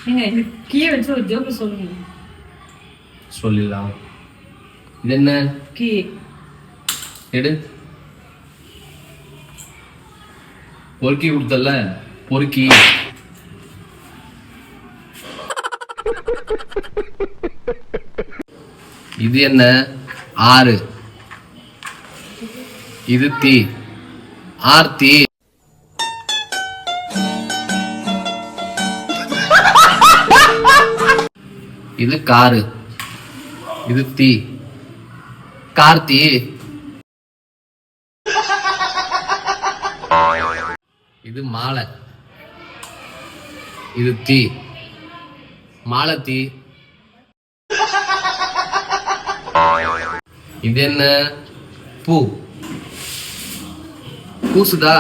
ஏங்க கீ வச்சு ஒரு ஜோக்கு சொல்லுங்க. சொல்லலாம். இது என்ன? கீ எடு. பொறுக்கி கொடுத்தல, பொறுக்கி. இது என்ன? ஆறு. இது தீ. ஆர்த்தி. இது காரு. இது தீ. கார்த்தி. இது மாலை. இது தீ. மாலத்தீ. இது என்ன? பூ. பூசுதா?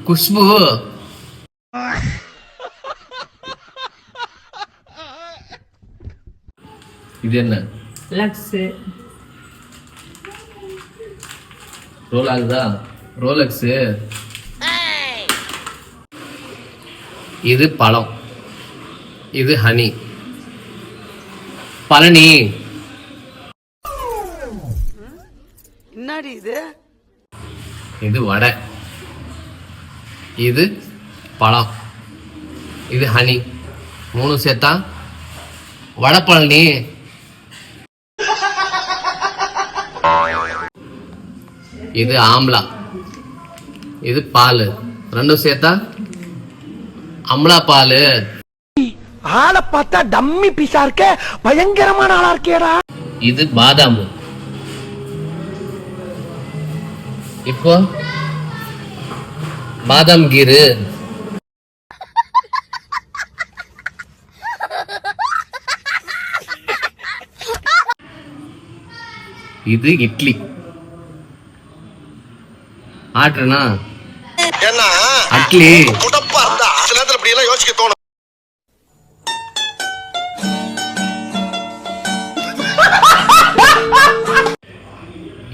குஷ்பு. இது என்ன? லக்ஸ். ரோல் ஆகுதா? ரோலக்ஸ். இது பழம். இது ஹனி. பழனி. என்னடி இது? இது வடை. இது பழம். இது ஹனி. மூணு சேர்த்தா வடை பழனி. இது ஆம்லா. இது பால். ரெண்டும் சேர்த்தா அம்லா பால். ஆளை பார்த்தா டம்மி பீஸா இருக்க, பயங்கரமான ஆளா இருக்கேடா. இது பாதாம். இப்போ பாதாம் கீரு. இது இட்லி. ஆட்டுனா அட்லி. யோசிக்க தோணும்.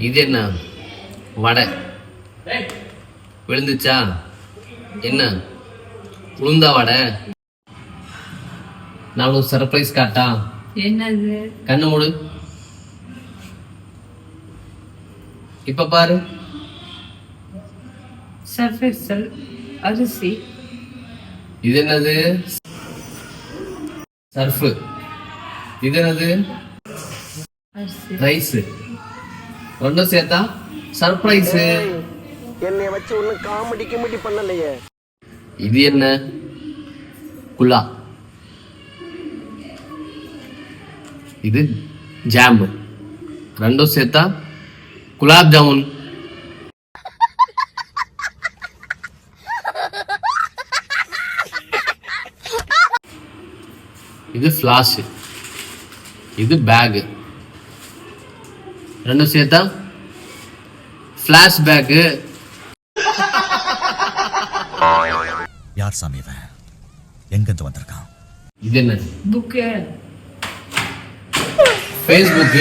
இது என்ன? வடை. விழுந்துச்சா? என்ன? உளுந்தா வடை. நான் ஒரு சர்ப்ரைஸ் காட்டா? என்னது? கண்ணு மூடு. இப்ப பாரு. சர்ஃபெக்சல் அரிசி. இது என்னது? சர்ஃப். இது என்னது? அரிசி. ரைஸ். ரெண்டும் சேர்த்தா சர்ப்ரைஸ். என்னை வச்சு ஒன்னும் காமெடி பண்ணலையே. இது என்ன? குலா. இது ஜாம். ரெண்டும் சேர்த்தா குலாப் ஜாமுன். இது ஃபிளாஷ். இது பேக். ரெண்டும் சேர்த்தா ஃபிளாஷ் பேக். யார் சாமி இவன்? எங்கிருந்து வந்திருக்கான்? இது என்ன? புக்கு. ஃபேஸ்புக்.